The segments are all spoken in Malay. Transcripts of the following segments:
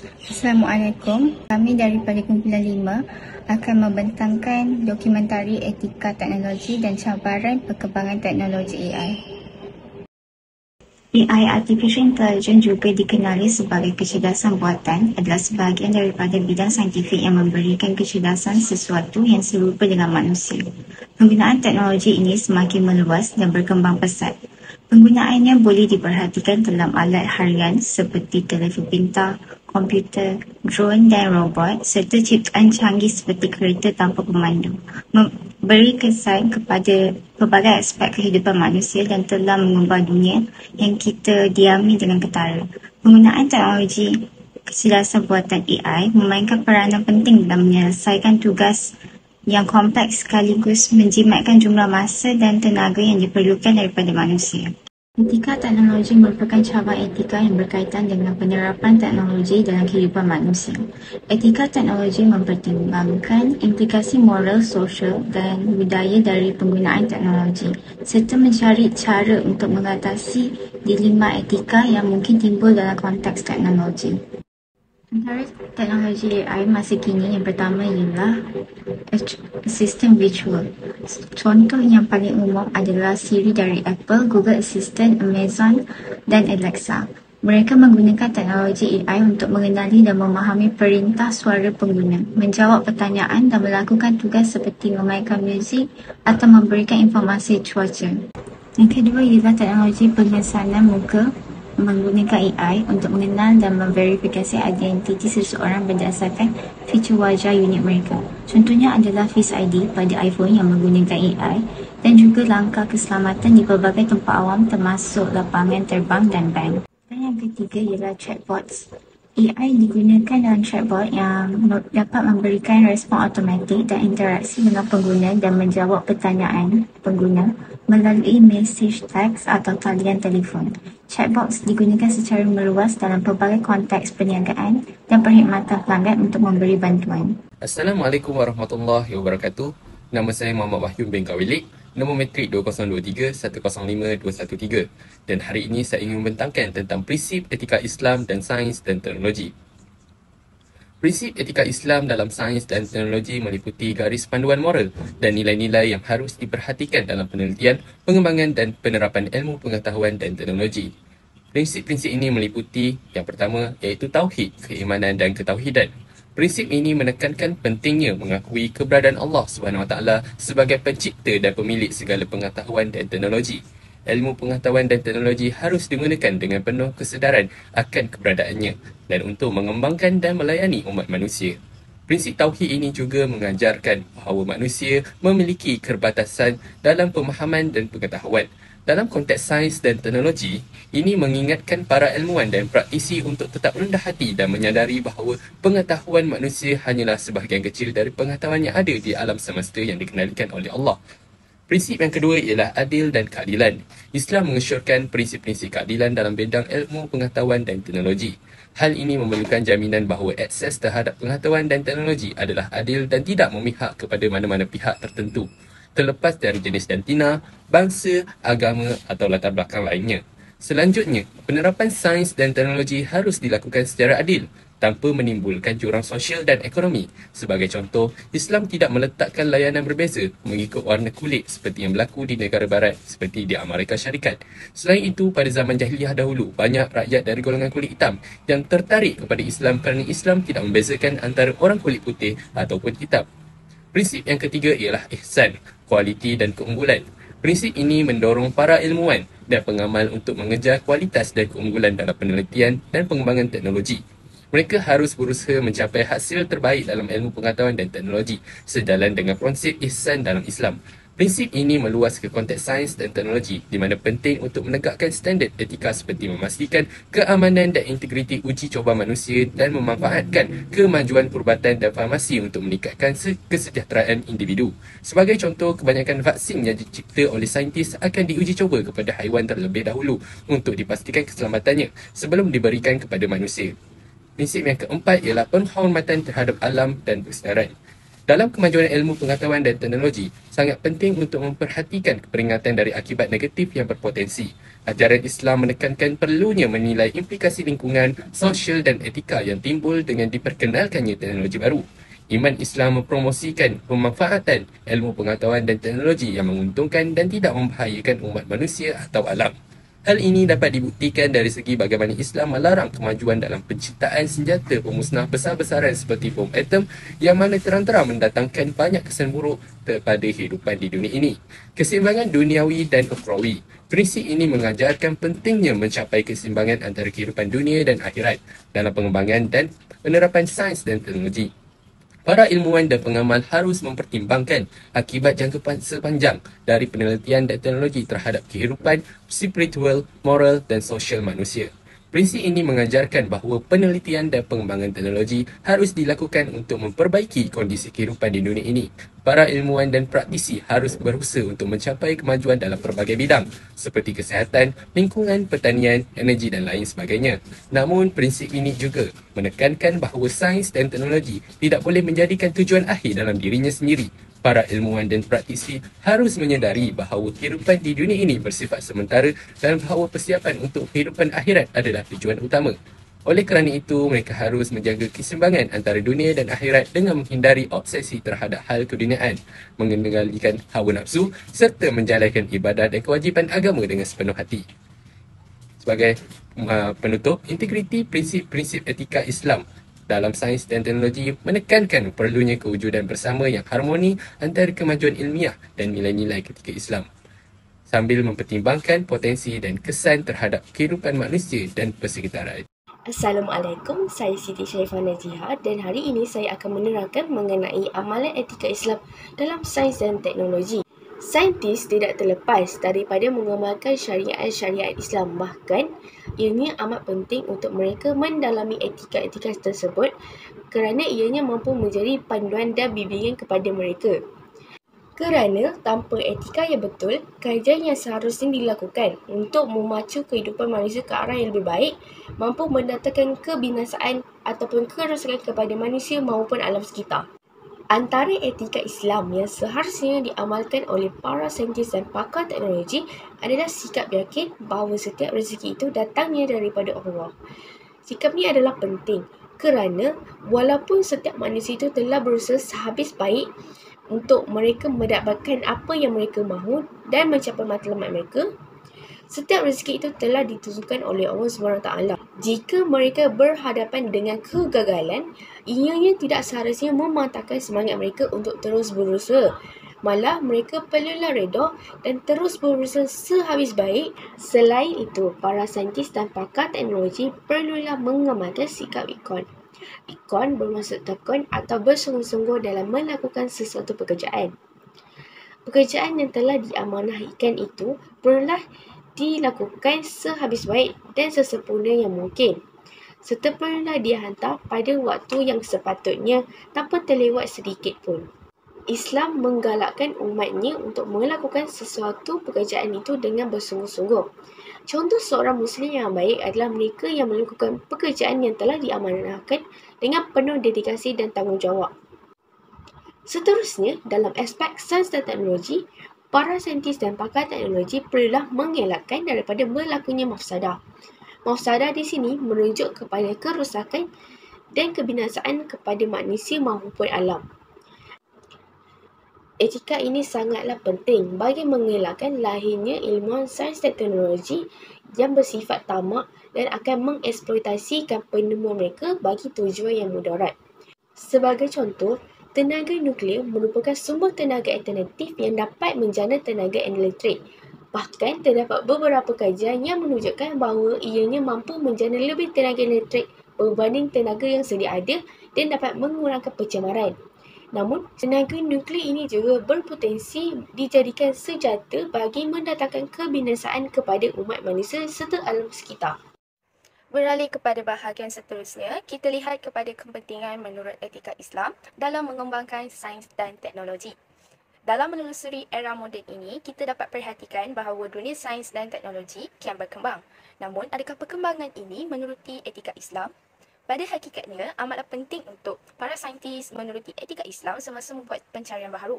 Assalamualaikum. Kami daripada kumpulan 5 akan membentangkan dokumentari etika teknologi dan cabaran perkembangan teknologi AI. AI Artificial Intelligence juga dikenali sebagai kecerdasan buatan adalah sebahagian daripada bidang saintifik yang memberikan kecerdasan sesuatu yang serupa dengan manusia. Penggunaan teknologi ini semakin meluas dan berkembang pesat. Penggunaannya boleh diperhatikan dalam alat harian seperti telefon pintar, komputer, drone dan robot serta ciptaan canggih seperti kereta tanpa pemandu. Memberi kesan kepada pelbagai aspek kehidupan manusia dan telah mengubah dunia yang kita diami dengan ketara. Penggunaan teknologi kecerdasan buatan AI memainkan peranan penting dalam menyelesaikan tugas yang kompleks sekaligus menjimatkan jumlah masa dan tenaga yang diperlukan daripada manusia. Etika teknologi merupakan cabaran etika yang berkaitan dengan penerapan teknologi dalam kehidupan manusia. Etika teknologi mempertimbangkan implikasi moral, sosial dan budaya dari penggunaan teknologi serta mencari cara untuk mengatasi dilema etika yang mungkin timbul dalam konteks teknologi. Antara teknologi AI masa kini yang pertama ialah sistem virtual. Contoh yang paling umum adalah Siri dari Apple, Google Assistant, Amazon dan Alexa. Mereka menggunakan teknologi AI untuk mengenali dan memahami perintah suara pengguna, menjawab pertanyaan dan melakukan tugas seperti memainkan muzik atau memberikan informasi cuaca. Yang kedua ialah teknologi pengesanan muka menggunakan AI untuk mengenal dan memverifikasi identiti seseorang berdasarkan fitur wajah unik mereka. Contohnya adalah Face ID pada iPhone yang menggunakan AI dan juga langkah keselamatan di pelbagai tempat awam termasuk lapangan terbang dan bank. Dan yang ketiga ialah chatbots. AI digunakan dalam chatbot yang dapat memberikan respon automatik dan interaksi dengan pengguna dan menjawab pertanyaan pengguna melalui mesej teks atau talian telefon. Chatbots digunakan secara meluas dalam pelbagai konteks perniagaan dan perkhidmatan pelanggan untuk memberi bantuan. Assalamualaikum warahmatullahi wabarakatuh. Nama saya Muhammad Wahyun bin Kawilik, nombor metrik 2023-105213, dan hari ini saya ingin membentangkan tentang prinsip etika Islam dan sains dan teknologi. Prinsip etika Islam dalam sains dan teknologi meliputi garis panduan moral dan nilai-nilai yang harus diperhatikan dalam penelitian, pengembangan dan penerapan ilmu pengetahuan dan teknologi. Prinsip-prinsip ini meliputi yang pertama iaitu tauhid, keimanan dan ketauhidan. Prinsip ini menekankan pentingnya mengakui keberadaan Allah SWT sebagai pencipta dan pemilik segala pengetahuan dan teknologi. Ilmu pengetahuan dan teknologi harus digunakan dengan penuh kesedaran akan keberadaannya dan untuk mengembangkan dan melayani umat manusia. Prinsip tauhid ini juga mengajarkan bahawa manusia memiliki keterbatasan dalam pemahaman dan pengetahuan. Dalam konteks sains dan teknologi, ini mengingatkan para ilmuwan dan praktisi untuk tetap rendah hati dan menyadari bahawa pengetahuan manusia hanyalah sebahagian kecil dari pengetahuan yang ada di alam semesta yang dikendalikan oleh Allah. Prinsip yang kedua ialah adil dan keadilan. Islam mengesyorkan prinsip-prinsip keadilan dalam bidang ilmu, pengetahuan dan teknologi. Hal ini memerlukan jaminan bahawa akses terhadap pengetahuan dan teknologi adalah adil dan tidak memihak kepada mana-mana pihak tertentu, terlepas dari jenis dan tina, bangsa, agama atau latar belakang lainnya. Selanjutnya, penerapan sains dan teknologi harus dilakukan secara adil, tanpa menimbulkan jurang sosial dan ekonomi. Sebagai contoh, Islam tidak meletakkan layanan berbeza mengikut warna kulit seperti yang berlaku di negara barat seperti di Amerika Syarikat. Selain itu, pada zaman jahiliyah dahulu, banyak rakyat dari golongan kulit hitam yang tertarik kepada Islam kerana Islam tidak membezakan antara orang kulit putih ataupun hitam. Prinsip yang ketiga ialah ihsan, kualiti dan keunggulan. Prinsip ini mendorong para ilmuwan dan pengamal untuk mengejar kualitas dan keunggulan dalam penelitian dan pengembangan teknologi. Mereka harus berusaha mencapai hasil terbaik dalam ilmu pengetahuan dan teknologi sejalan dengan konsep ihsan dalam Islam. Prinsip ini meluas ke konteks sains dan teknologi di mana penting untuk menegakkan standard etika seperti memastikan keamanan dan integriti uji coba manusia dan memanfaatkan kemajuan perubatan dan farmasi untuk meningkatkan kesejahteraan individu. Sebagai contoh, kebanyakan vaksin yang dicipta oleh saintis akan diuji coba kepada haiwan terlebih dahulu untuk dipastikan keselamatannya sebelum diberikan kepada manusia. Prinsip yang keempat ialah penghormatan terhadap alam dan kesedaran. Dalam kemajuan ilmu pengetahuan dan teknologi, sangat penting untuk memperhatikan peringatan dari akibat negatif yang berpotensi. Ajaran Islam menekankan perlunya menilai implikasi lingkungan, sosial dan etika yang timbul dengan diperkenalkannya teknologi baru. Iman Islam mempromosikan pemanfaatan ilmu pengetahuan dan teknologi yang menguntungkan dan tidak membahayakan umat manusia atau alam. Hal ini dapat dibuktikan dari segi bagaimana Islam melarang kemajuan dalam penciptaan senjata pemusnah besar-besaran seperti bom atom yang mana terang-terang mendatangkan banyak kesan buruk kepada kehidupan di dunia ini. Keseimbangan duniawi dan ukhrawi. Prinsip ini mengajarkan pentingnya mencapai keseimbangan antara kehidupan dunia dan akhirat dalam pengembangan dan penerapan sains dan teknologi. Para ilmuwan dan pengamal harus mempertimbangkan akibat jangka sepanjang dari penelitian dan teknologi terhadap kehidupan spiritual, moral dan sosial manusia. Prinsip ini mengajarkan bahawa penelitian dan pengembangan teknologi harus dilakukan untuk memperbaiki kondisi kehidupan di dunia ini. Para ilmuwan dan praktisi harus berusaha untuk mencapai kemajuan dalam pelbagai bidang seperti kesihatan, lingkungan, pertanian, energi dan lain sebagainya. Namun, prinsip ini juga menekankan bahawa sains dan teknologi tidak boleh menjadikan tujuan akhir dalam dirinya sendiri. Para ilmuwan dan praktisi harus menyedari bahawa kehidupan di dunia ini bersifat sementara dan bahawa persiapan untuk kehidupan akhirat adalah tujuan utama. Oleh kerana itu, mereka harus menjaga keseimbangan antara dunia dan akhirat dengan menghindari obsesi terhadap hal keduniaan, mengendalikan hawa nafsu serta menjalankan ibadat dan kewajipan agama dengan sepenuh hati. Sebagai penutup, integriti prinsip-prinsip etika Islam dalam sains dan teknologi menekankan perlunya kewujudan bersama yang harmoni antara kemajuan ilmiah dan nilai-nilai ketika Islam sambil mempertimbangkan potensi dan kesan terhadap kehidupan manusia dan persekitaran. Assalamualaikum, saya Siti Sharifah Najiha dan hari ini saya akan menerangkan mengenai amalan etika Islam dalam sains dan teknologi. Saintis tidak terlepas daripada mengamalkan syariat-syariat Islam, bahkan ianya amat penting untuk mereka mendalami etika-etika tersebut kerana ianya mampu menjadi panduan dan bimbingan kepada mereka. Kerana tanpa etika yang betul, kajian yang seharusnya dilakukan untuk memacu kehidupan manusia ke arah yang lebih baik mampu mendatangkan kebinasaan ataupun kerosakan kepada manusia maupun alam sekitar. Antara etika Islam yang seharusnya diamalkan oleh para saintis dan pakar teknologi adalah sikap yakin bahawa setiap rezeki itu datangnya daripada Allah. Sikap ini adalah penting kerana walaupun setiap manusia itu telah berusaha sehabis baik untuk mereka mendapatkan apa yang mereka mahu dan mencapai matlamat mereka, setiap rezeki itu telah ditentukan oleh Allah SWT. Jika mereka berhadapan dengan kegagalan, ianya tidak seharusnya mematahkan semangat mereka untuk terus berusaha. Malah mereka perlulah redha dan terus berusaha sehabis baik. Selain itu, para saintis dan pakar teknologi perlulah mengamalkan sikap ikon. Ikon bermaksud tekun atau bersungguh-sungguh dalam melakukan sesuatu pekerjaan. Pekerjaan yang telah diamanahkan itu perlulah dilakukan sehabis baik dan sesempurna yang mungkin, serta perlulah dihantar pada waktu yang sepatutnya tanpa terlewat sedikit pun. Islam menggalakkan umatnya untuk melakukan sesuatu pekerjaan itu dengan bersungguh-sungguh. Contoh seorang Muslim yang baik adalah mereka yang melakukan pekerjaan yang telah diamanahkan dengan penuh dedikasi dan tanggungjawab. Seterusnya, dalam aspek sains dan teknologi, para saintis dan pakar teknologi perlulah mengelakkan daripada berlakunya mafsadah. Mafsadah di sini merujuk kepada kerosakan dan kebinasaan kepada manusia maupun alam. Etika ini sangatlah penting bagi mengelakkan lahirnya ilmuwan sains dan teknologi yang bersifat tamak dan akan mengeksploitasikan penemuan mereka bagi tujuan yang mudarat. Sebagai contoh, tenaga nuklear merupakan sumber tenaga alternatif yang dapat menjana tenaga elektrik. Bahkan terdapat beberapa kajian yang menunjukkan bahawa ianya mampu menjana lebih tenaga elektrik berbanding tenaga yang sedia ada dan dapat mengurangkan pencemaran. Namun, tenaga nuklear ini juga berpotensi dijadikan senjata bagi mendatangkan kebinasaan kepada umat manusia serta alam sekitar. Beralih kepada bahagian seterusnya, kita lihat kepada kepentingan menurut etika Islam dalam mengembangkan sains dan teknologi. Dalam menelusuri era moden ini, kita dapat perhatikan bahawa dunia sains dan teknologi kian berkembang. Namun, adakah perkembangan ini menuruti etika Islam? Pada hakikatnya, amatlah penting untuk para saintis menuruti etika Islam semasa membuat pencarian baharu.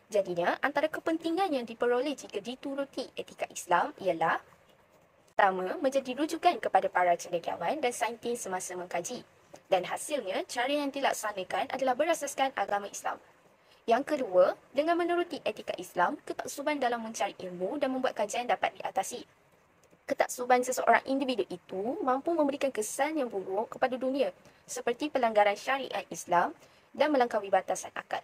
Jadinya, antara kepentingan yang diperoleh jika dituruti etika Islam ialah pertama, menjadi rujukan kepada para cendekiawan dan saintis semasa mengkaji. Dan hasilnya, cara yang dilaksanakan adalah berasaskan agama Islam. Yang kedua, dengan menuruti etika Islam, ketaksuban dalam mencari ilmu dan membuat kajian dapat diatasi. Ketaksuban seseorang individu itu mampu memberikan kesan yang buruk kepada dunia, seperti pelanggaran syariat Islam dan melangkaui batasan akal.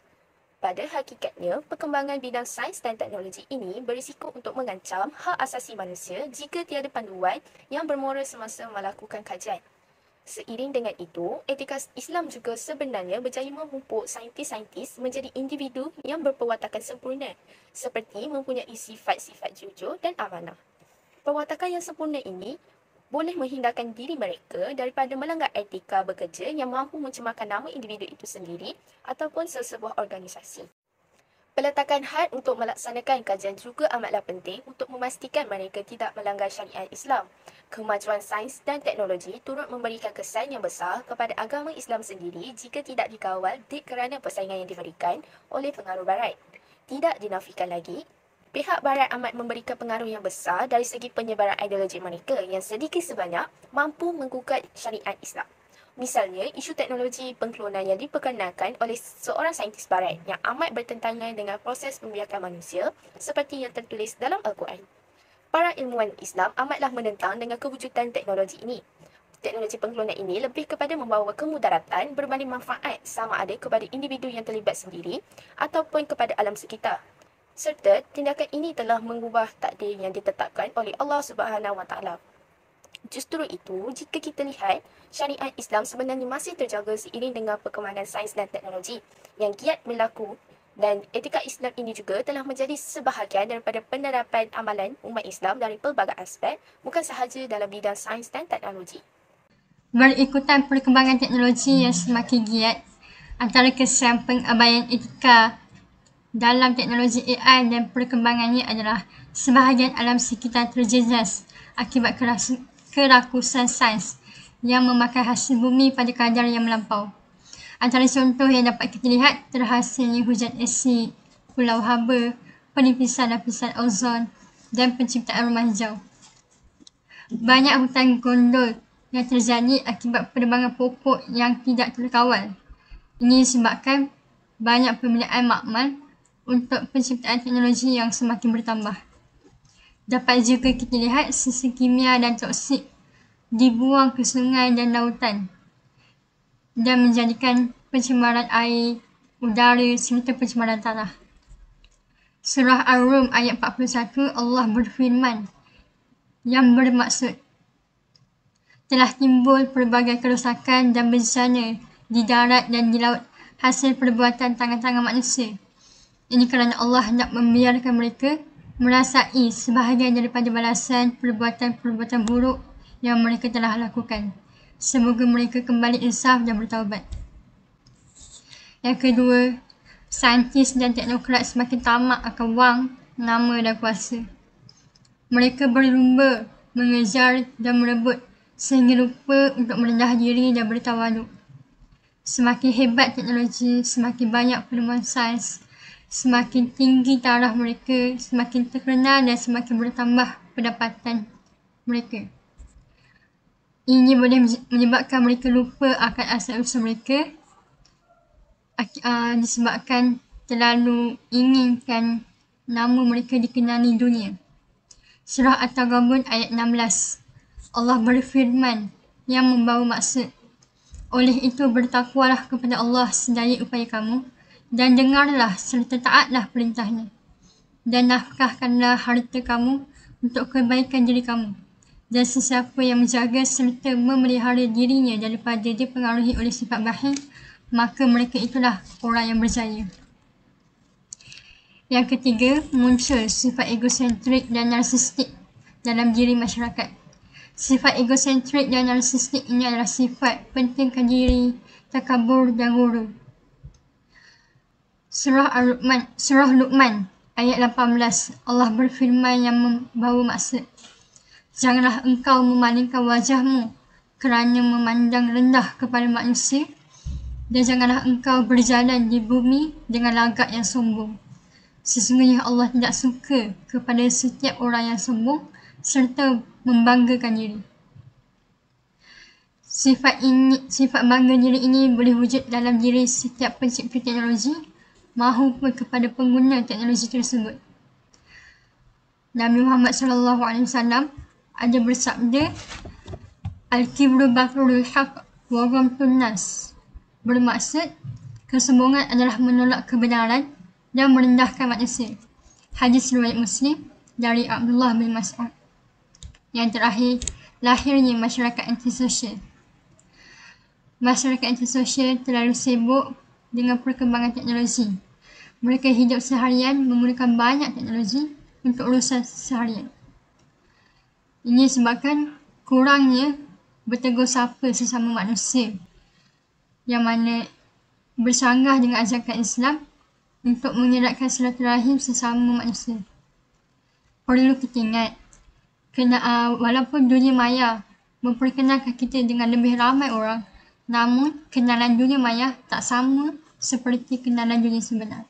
Pada hakikatnya, perkembangan bidang sains dan teknologi ini berisiko untuk mengancam hak asasi manusia jika tiada panduan yang bermoral semasa melakukan kajian. Seiring dengan itu, etika Islam juga sebenarnya berjaya memupuk saintis-saintis menjadi individu yang berperwatakan sempurna, seperti mempunyai sifat-sifat jujur dan amanah. Perwatakan yang sempurna ini boleh menghindarkan diri mereka daripada melanggar etika bekerja yang mampu mencemarkan nama individu itu sendiri ataupun sesebuah organisasi. Peletakan had untuk melaksanakan kajian juga amatlah penting untuk memastikan mereka tidak melanggar syariat Islam. Kemajuan sains dan teknologi turut memberikan kesan yang besar kepada agama Islam sendiri jika tidak dikawal kerana persaingan yang diberikan oleh pengaruh Barat. Tidak dinafikan lagi, pihak Barat amat memberikan pengaruh yang besar dari segi penyebaran ideologi mereka yang sedikit sebanyak mampu menggugat syariat Islam. Misalnya, isu teknologi pengklonan yang diperkenalkan oleh seorang saintis Barat yang amat bertentangan dengan proses pembiakan manusia seperti yang tertulis dalam Al-Quran. Para ilmuwan Islam amatlah menentang dengan kewujudan teknologi ini. Teknologi pengklonan ini lebih kepada membawa kemudaratan berbanding manfaat sama ada kepada individu yang terlibat sendiri ataupun kepada alam sekitar. Serta tindakan ini telah mengubah takdir yang ditetapkan oleh Allah Subhanahu Wa Taala. Justru itu, jika kita lihat, syariat Islam sebenarnya masih terjaga seiring dengan perkembangan sains dan teknologi yang giat berlaku, dan etika Islam ini juga telah menjadi sebahagian daripada penerapan amalan umat Islam dari pelbagai aspek, bukan sahaja dalam bidang sains dan teknologi. Berikutan perkembangan teknologi yang semakin giat, antara kesan pengabaian etika dalam teknologi AI dan perkembangannya adalah sebahagian alam sekitar terjejas akibat kerakusan sains yang memakan hasil bumi pada kadar yang melampau. Antara contoh yang dapat kita lihat terhasilnya hujan asid, pulau haba, penipisan lapisan ozon dan penciptaan rumah hijau. Banyak hutan gondol yang terjadi akibat penebangan pokok yang tidak terkawal. Ini disebabkan banyak pembinaan makmal untuk penciptaan teknologi yang semakin bertambah. Dapat juga kita lihat sisa kimia dan toksik dibuang ke sungai dan lautan dan menjadikan pencemaran air, udara serta pencemaran tanah. Surah Ar-Rum ayat 41, Allah berfirman yang bermaksud, telah timbul pelbagai kerosakan dan bencana di darat dan di laut hasil perbuatan tangan-tangan manusia. Ini kerana Allah hendak membiarkan mereka merasai sebahagian daripada balasan perbuatan-perbuatan buruk yang mereka telah lakukan. Semoga mereka kembali insaf dan bertaubat. Yang kedua, saintis dan teknokrat semakin tamak akan wang, nama dan kuasa. Mereka berlumba, mengejar dan merebut sehingga lupa untuk merendah diri dan bertawaduk. Semakin hebat teknologi, semakin banyak penemuan sains, semakin tinggi taraf mereka, semakin terkenal dan semakin bertambah pendapatan mereka. Ini boleh menyebabkan mereka lupa akan asal-usul mereka disebabkan terlalu inginkan nama mereka dikenali dunia. Surah At-Taghabun ayat 16. Allah berfirman yang membawa maksud, oleh itu bertakwalah kepada Allah sedaya upaya kamu dan dengarlah serta taatlah perintahnya dan nafkahkanlah harta kamu untuk kebaikan diri kamu dan sesiapa yang menjaga serta memelihara dirinya daripada dipengaruhi oleh sifat bakhil, maka mereka itulah orang yang berjaya. Yang ketiga, muncul sifat egosentrik dan narsistik dalam diri masyarakat. Sifat egosentrik dan narsistik ini adalah sifat pentingkan diri, takabur dan guru. Surah Luqman ayat 18, Allah berfirman yang membawa maksud, janganlah engkau memalingkan wajahmu ke kerana memandang rendah kepada manusia, dan janganlah engkau berjalan di bumi dengan lagak yang sombong. Sesungguhnya Allah tidak suka kepada setiap orang yang sombong serta membanggakan diri. Sifat bangga diri ini boleh wujud dalam diri setiap pencipta teknologi mahupun kepada pengguna teknologi tersebut. Nabi Muhammad SAW ada bersabda, Al-kibru batrul haq wa ghamtun nas. Bermaksud, kesombongan adalah menolak kebenaran dan merendahkan manusia. Hadis riwayat Muslim dari Abdullah bin Mas'ud. Yang terakhir, lahirnya masyarakat antisosial. Masyarakat antisosial terlalu sibuk dengan perkembangan teknologi. Mereka hidup seharian menggunakan banyak teknologi untuk urusan seharian. Ini sebabkan kurangnya bertegur sapa sesama manusia yang mana bersanggah dengan ajakan Islam untuk mengeratkan silaturahim sesama manusia. Perlu kita ingat, walaupun dunia maya memperkenalkan kita dengan lebih ramai orang, namun kenalan dunia maya tak sama seperti kenalan dunia sebenar.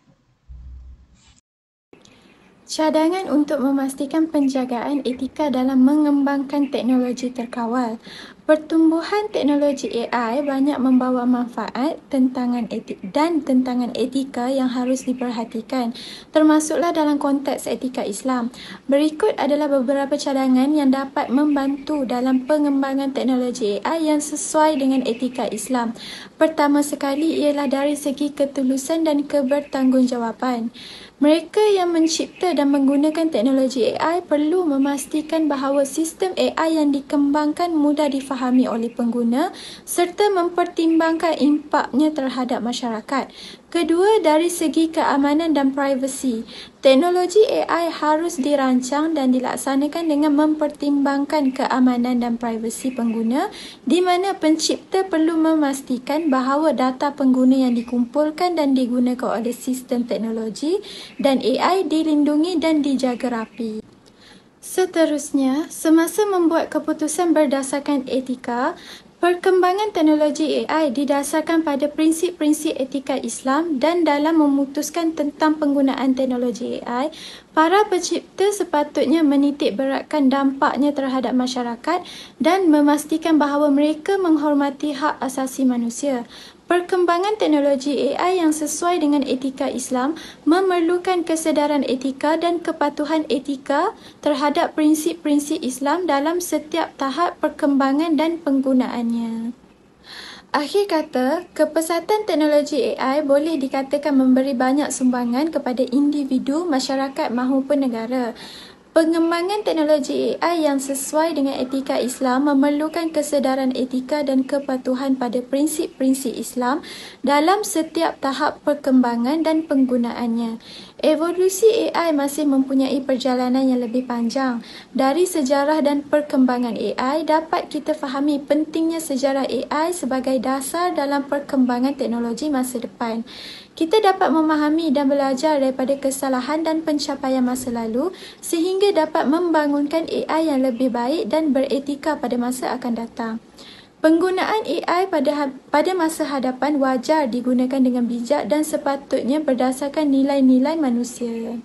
Cadangan untuk memastikan penjagaan etika dalam mengembangkan teknologi terkawal. Pertumbuhan teknologi AI banyak membawa manfaat, tantangan etika yang harus diperhatikan, termasuklah dalam konteks etika Islam. Berikut adalah beberapa cadangan yang dapat membantu dalam pengembangan teknologi AI yang sesuai dengan etika Islam. Pertama sekali ialah dari segi ketulusan dan kebertanggungjawaban. Mereka yang mencipta dan menggunakan teknologi AI perlu memastikan bahawa sistem AI yang dikembangkan mudah difahami oleh pengguna serta mempertimbangkan impaknya terhadap masyarakat. Kedua, dari segi keamanan dan privasi. Teknologi AI harus dirancang dan dilaksanakan dengan mempertimbangkan keamanan dan privasi pengguna, di mana pencipta perlu memastikan bahawa data pengguna yang dikumpulkan dan digunakan oleh sistem teknologi dan AI dilindungi dan dijaga rapi. Seterusnya, semasa membuat keputusan berdasarkan etika, perkembangan teknologi AI didasarkan pada prinsip-prinsip etika Islam dan dalam memutuskan tentang penggunaan teknologi AI, para pencipta sepatutnya menitik beratkan dampaknya terhadap masyarakat dan memastikan bahawa mereka menghormati hak asasi manusia. Perkembangan teknologi AI yang sesuai dengan etika Islam memerlukan kesedaran etika dan kepatuhan etika terhadap prinsip-prinsip Islam dalam setiap tahap perkembangan dan penggunaannya. Akhir kata, kepesatan teknologi AI boleh dikatakan memberi banyak sumbangan kepada individu, masyarakat maupun negara. Pengembangan teknologi AI yang sesuai dengan etika Islam memerlukan kesedaran etika dan kepatuhan pada prinsip-prinsip Islam dalam setiap tahap perkembangan dan penggunaannya. Evolusi AI masih mempunyai perjalanan yang lebih panjang. Dari sejarah dan perkembangan AI, dapat kita fahami pentingnya sejarah AI sebagai dasar dalam perkembangan teknologi masa depan. Kita dapat memahami dan belajar daripada kesalahan dan pencapaian masa lalu sehingga dapat membangunkan AI yang lebih baik dan beretika pada masa akan datang. Penggunaan AI pada masa hadapan wajar digunakan dengan bijak dan sepatutnya berdasarkan nilai-nilai manusia.